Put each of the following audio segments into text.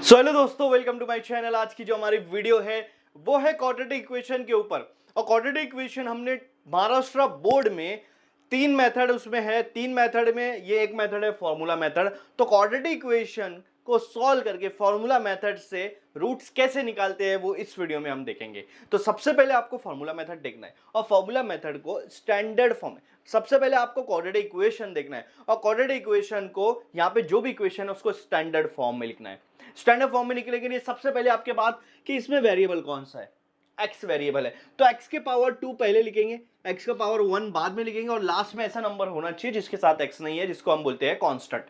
So hello दोस्तों, welcome to my channel. आज की जो हमारी वीडियो है वो है क्वाड्रेटिक इक्वेशन के ऊपर। और क्वाड्रेटिक इक्वेशन हमने महाराष्ट्र बोर्ड में तीन मेथड उसमें है। तीन मेथड में ये एक मेथड है फॉर्मूला मेथड। तो क्वाड्रेटिक इक्वेशन को सॉल्व करके फॉर्मूला मेथड से रूट्स कैसे निकालते हैं वो इस वीडियो में हम देखेंगे। तो सबसे पहले आपको फॉर्मूला मेथड देखना है और फॉर्मूला मेथड को स्टैंडर्ड फॉर्म में सबसे पहले आपको क्वाड्रेटिक इक्वेशन देखना है और क्वाड्रेटिक इक्वेशन को यहाँ पे जो भी इक्वेशन है उसको स्टैंडर्ड फॉर्म में लिखना है। स्टैंडर्ड फॉर्म में लिखने के लिए सबसे पहले आपके बात कि इसमें वेरिएबल कौन सा है। एक्स वेरिएबल है तो x के पावर 2 पहले लिखेंगे, x का पावर 1 बाद में लिखेंगे और लास्ट में ऐसा नंबर होना चाहिए जिसके साथ x नहीं है, जिसको हम बोलते हैं कांस्टेंट।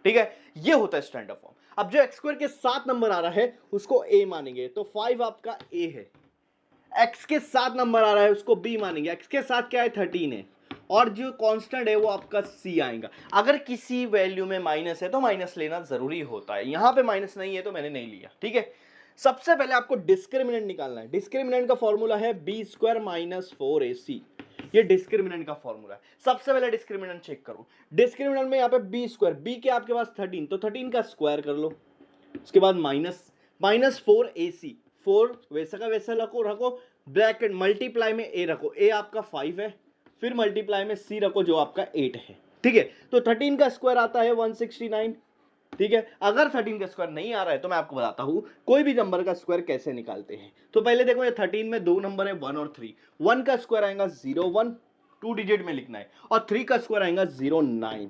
ठीक है, ये होता है स्टैंडर्ड फॉर्म। अब जो x स्क्वायर के साथ नंबर आ रहा है उसको a मानेंगे तो 5 आपका a है। x के साथ नंबर आ रहा है उसको b मानेंगे, x के साथ क्या है 13 है और जो कांस्टेंट है वो आपका c आएगा। अगर किसी वैल्यू में माइनस है तो माइनस लेना जरूरी होता है, यहां पे माइनस नहीं है तो मैंने नहीं लिया। ठीक है, सबसे पहले आपको डिस्क्रिमिनेंट निकालना है। डिस्क्रिमिनेंट का फॉर्मूला है बी स्क्वायर माइनस 4ac। ये डिस्क्रिमिनेंट का फॉर्मूला है। सबसे पहले डिस्क्रिमिनेंट चेक करो। डिस्क्रिमिनेंट में यहाँ पे बी स्क्वायर, बी के आपके पास 13 तो 13 का स्क्वायर कर लो। उसके बाद माइनस 4ac, 4 वैसा का वैसा रखो ब्रैकेट मल्टीप्लाई में a रखो, a आपका 5 है, फिर मल्टीप्लाई में c रखो जो आपका 8 है। ठीक है, तो 13 का स्क्वायर आता है 169। ठीक है, अगर 13 का स्क्वायर नहीं आ रहा है तो मैं आपको बताता हूं कोई भी नंबर का स्क्वायर कैसे निकालते हैं। तो पहले देखो ये 13 में दो नंबर है 1 और 3। 1 का स्क्वायर आएगा 01, 2 डिजिट में लिखना है, और 3 का स्क्वायर आएगा 09।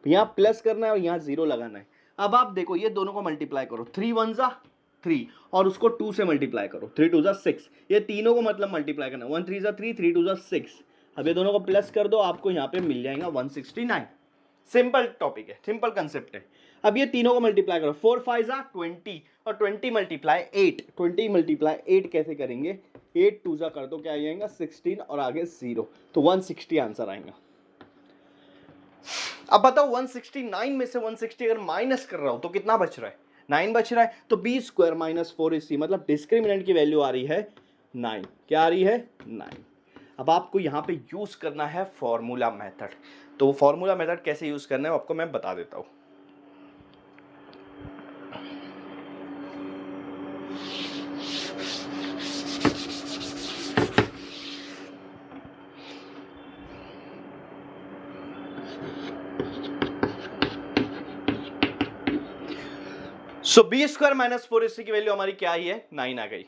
यहां प्लस करना है और यहां 0 लगाना है। अब आप देखो ये दोनों को मल्टीप्लाई करो, 3 1 जा 3 और उसको 2 से मल्टीप्लाई करो, 3 2 जा 6। ये तीनों को मतलब मल्टीप्लाई करना, 1 3 जा 3, 3 2 जा 6। अब ये दोनों को प्लस कर दो, आपको यहाँ पे मिल जाएगा 169। सिंपल टॉपिक है, सिंपल कंसेप्ट है। अब ये तीनों को मल्टीप्लाई करो, 4 5 जा 20 और 20 मल्टीप्लाई 8। 20 मल्टीप्लाई 8 कैसे करेंगे, 8 2 जा कर दो, क्या आएगा 16 और आगे 0, तो 160 आंसर आएगा। अब बताओ 169 में से 160 अगर माइनस कर रहा हूं तो कितना बच रहा है, 9 बच रहा है। तो बी स्क्वायर माइनस 4ac मतलब डिस्क्रिमिनेंट की वैल्यू आ रही है 9। क्या आ रही है 9। अब आपको यहां पे यूज करना है फॉर्मूला मेथड। तो फॉर्मूला मेथड कैसे यूज करना है आपको मैं बता देता हूं। सो बी स्क्वायर माइनस 4ac की वैल्यू हमारी क्या आई है 9 आ गई।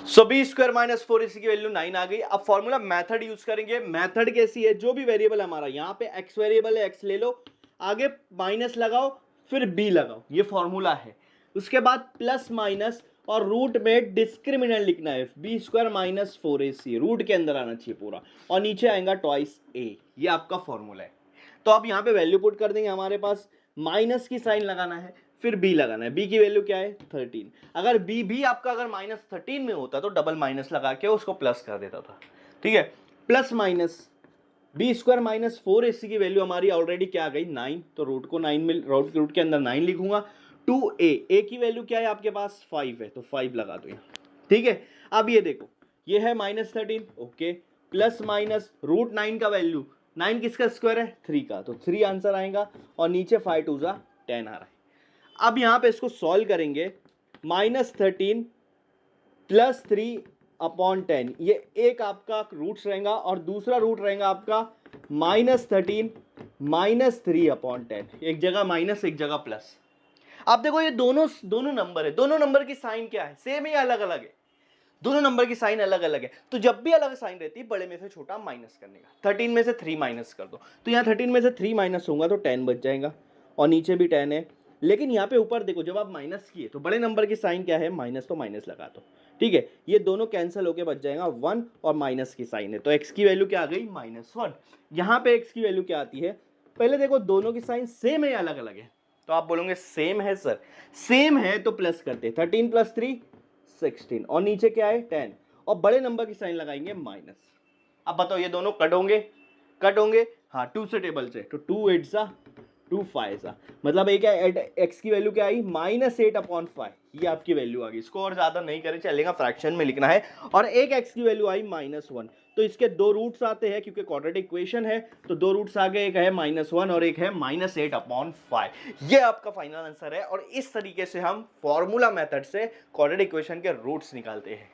सो बी स्क्वायर माइनस 4ac की वैल्यू 9 आ गई। अब फॉर्मूला मेथड यूज करेंगे। मेथड कैसी है, जो भी वेरिएबल हमारा यहाँ पे x वेरिएबल है x ले लो, आगे माइनस लगाओ फिर b लगाओ, ये फॉर्मूला है। उसके बाद प्लस माइनस और रूट में डिस्क्रिमिनेंट लिखना है, B square minus 4ac root के अंदर आना चाहिए पूरा, और नीचे आएगा ट्वाइस a। ये आपका फॉर्मूला है। तो आप यहाँ पे वैल्यू पुट कर देंगे, हमारे पास माइनस की साइन लगाना है फिर b लगाना है। b की वैल्यू क्या है 13। अगर b भी आपका अगर -13 में होता तो डबल माइनस लगा के उसको प्लस कर देता था। ठीक है, plus minus b square minus 4ac की वैल्यू हमारी ऑलरेडी क्या आ गई 9, तो रूट को 9 में रूट के अंदर 9 लिखूंगा। 2a की वैल्यू क्या है आपके पास 5 है तो 5 लगा दो यहाँ। ठीक है, अब ये देखो ये है -13, ओके, प्लस माइनस रूट 9 का वैल्यू, 9 किसका स्क्वायर है 3 का, तो 3 आंसर आएगा, और नीचे 5 2 जा 10 आ रहा है। अब यहां पे इसको सॉल्व करेंगे, -13 प्लस 3 अपॉन 10, ये एक आपका रूट्स रहेगा और दूसरा रूट रहेगा आपका -13 -3 अपॉन 10। एक जगह माइनस एक जगह प्लस। आप देखो ये दोनों नंबर है, दोनों नंबर की साइन क्या है सेम है या अलग अलग है, दोनों नंबर की साइन अलग अलग है। तो जब भी अलग साइन रहती है बड़े में से छोटा माइनस करने का। 13 में से 3 माइनस कर दो, तो यहाँ 13 में से 3 माइनस होगा तो 10 बच जाएगा, और नीचे भी 10 है। लेकिन यहाँ पे ऊपर देखो जब आप माइनस किए तो बड़े नंबर की साइन क्या है माइनस, तो माइनस लगा दो। ठीक है, ये दोनों कैंसिल होके बच जाएगा 1 और माइनस की साइन है, तो x की वैल्यू क्या आ गई -1। यहाँ पे x की वैल्यू क्या आती है, पहले देखो दोनों की साइन सेम है या अलग अलग है, तो आप बोलोगे सेम है सर। सेम है तो प्लस करते, 13 + 3 16, और नीचे क्या है 10, और बड़े नंबर की साइन लगाएंगे माइनस। अब बताओ ये दोनों कट होंगे, कट होंगे, हाँ 2 से टेबल से, तो 2 8 जा टू फाइव ऐसा, मतलब एक एक्स की वैल्यू क्या आई -8/5, ये आपकी वैल्यू आ गई। इसको और ज़्यादा नहीं करें चलेगा, फ्रैक्शन में लिखना है। और एक एक्स की वैल्यू आई -1, तो इसके दो रूट्स आते हैं क्योंकि क्वाड्रेटिक इक्वेशन है, तो दो रूट्स आ गए, एक है -1 और एक है -8/5। ये आपका फाइनल आंसर है। और इस तरीके से हम फॉर्मूला मेथड से क्वाड्रेटिक इक्वेशन के रूट्स निकालते हैं।